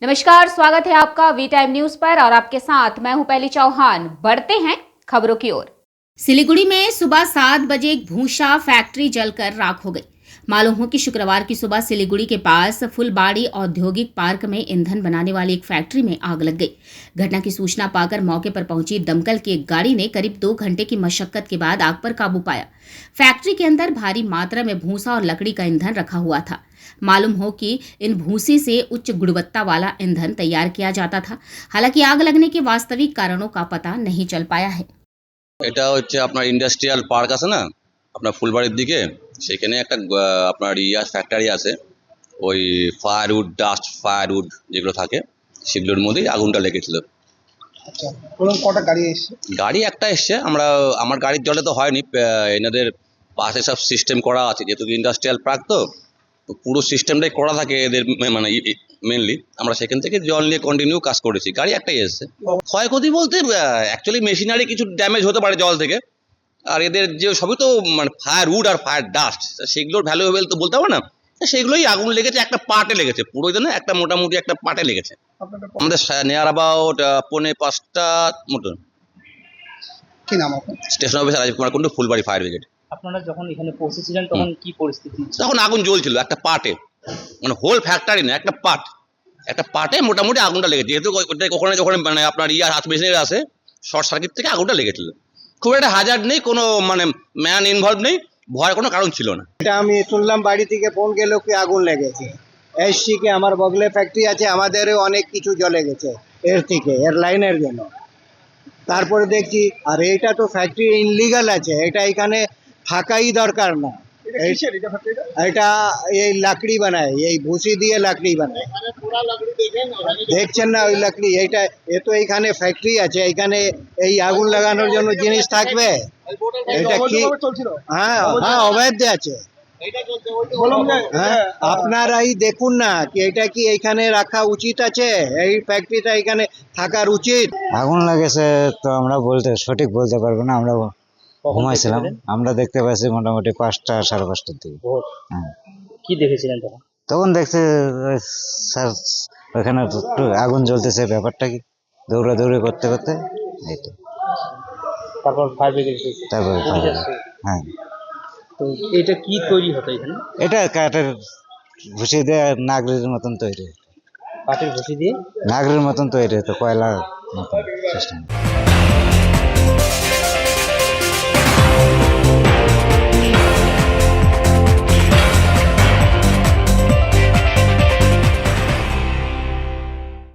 नमस्कार, स्वागत है आपका वी टाइम न्यूज पर और आपके साथ मैं हूं पहली चौहान। बढ़ते हैं खबरों की ओर। सिलीगुड़ी में सुबह 7 बजे एक भूसा फैक्ट्री जलकर राख हो गई। मालूम हो कि शुक्रवार की सुबह सिलीगुड़ी के पास फुलबाड़ी औद्योगिक पार्क में ईंधन बनाने वाली एक फैक्ट्री में आग लग गई। घटना की सूचना पाकर मौके पर पहुंची दमकल की एक गाड़ी ने करीब 2 घंटे की मशक्कत के बाद आग पर काबू पाया। फैक्ट्री के अंदर भारी मात्रा में भूसा और लकड़ी का ईंधन रखा हुआ था। मालूम हो कि इन भूसी से उच्च गुणवत्ता वाला ईंधन तैयार किया जाता था। हालांकि आग लगने के वास्तविक कारणों का पता नहीं चल पाया है। এটা হচ্ছে আপনার ইন্ডাস্ট্রিয়াল পার্ক আছে না আপনার ফুলবাড়ির দিকে, সেখানে একটা আপনার ফ্যাক্টরি আছে। ওই ফায়ারউড, ডাস্ট ফায়ারউড যেগুলো থাকে সেগুলোর মধ্যেই আগুনটা লেগেছিল। আচ্ছা, বলুন কটা গাড়ি এসছে? গাড়ি একটা এসছে, আমার গাড়ির জলে তো হয়নি, এনাদের পাশে সব সিস্টেম করা আছে, যেহেতু ইন্ডাস্ট্রিয়াল পার্ক তো পুরো সিস্টেমটাই করা থাকে এদের, মানে মেনলি আমরা সেখান থেকে জল নিয়ে কন্টিনিউ কাজ করেছি। গাড়ি একটাই এসছে। ক্ষয়ক্ষতি বলতে অ্যাকচুয়ালি মেশিনারি কিছু ড্যামেজ হতে পারে জল থেকে, আর এদের যে সবই তো মানে ফায়ার উড আর ফায়ার ডাস্ট, সেগুলোর ভ্যালুয়েবল তো বলতে হবে না, সেগুলোই আগুন লেগেছে, একটা পার্টে লেগেছে, পুরো না একটা মোটামুটি একটা পার্টে লেগেছে। আমাদের নিয়ার অ্যাবাউট 4:45 মতন। কি নাম আপনার? Station officer Rajiv Kumar Kundu, Phulbari fire brigade. আপনারা যখন এখানে পৌঁছেছিলেন তখন কি পরিস্থিতি ছিল? তখন আগুন জ্বলছিল একটা পার্টে, মানে হোল ফ্যাক্টরি না, একটা পার্টে মোটামুটি আগুনটা লেগেছে। যেহেতু ওখানে যখন মানে আপনার হাত মেশিনের আছে, শর্ট সার্কিট থেকে আগুনটা লেগেছিল। খুব একটা হাজার্ড নেই, কোনো মানে ম্যান ইনভলভ নেই, ভয়ের কোনো কারণ ছিল না। এটা আমি শুনলাম, বাড়ি থেকে ফোন গেল কি আগুন লেগেছে। এসছি কি আমার বগলে ফ্যাক্টরি আছে, আমাদেরও অনেক কিছু জ্বলে গেছে এর থেকে, এর লাইনের জন্য। তারপরে দেখছি আর এটা তো ফ্যাক্টরি ইনলিগাল আছে, এটা এখানে থাকাই দরকার না। এটা এই লাকড়ি বানায়, এই ভুসি দিয়ে লাকড়ি বানায়, দেখছেন না ওই লাকড়ি। এইটা এ তো এইখানে ফ্যাক্টরি আছে, এইখানে এই আগুন লাগানোর জন্য জিনিস থাকবে। এটা কি? হ্যাঁ হ্যাঁ, অবৈধ আছে। হ্যাঁ, আপনারাই দেখুন না কি এটা কি এইখানে রাখা উচিত আছে? এই ফ্যাক্টরিটা এখানে থাকার উচিত। আগুন লেগেছে তো আমরা সঠিক বলতে পারবো না। আমরা ঘুমাইছিলাম, আমরা দেখতে পাচ্ছি মোটামুটি 5টা 5:30টার দিকে। হ্যাঁ, কি দেখেছিলেন তখন? তখন দেখছি স্যার ওখানে একটু আগুন জ্বলতেছে, ব্যাপারটা কি দৌড়াদৌড়ি করতে করতে এইটা, তারপর ফায়ার ব্রিগেড এসেছে। তারপরে হ্যাঁ। তো এটা কি তৈরি হতো এখানে? এটা কাঠের ভুসি দিয়ে নাগরির মতন তৈরি, কাঠের ভুসি দিয়ে নাগরির মতন তৈরি হতো, কয়লার মতন সিস্টেম।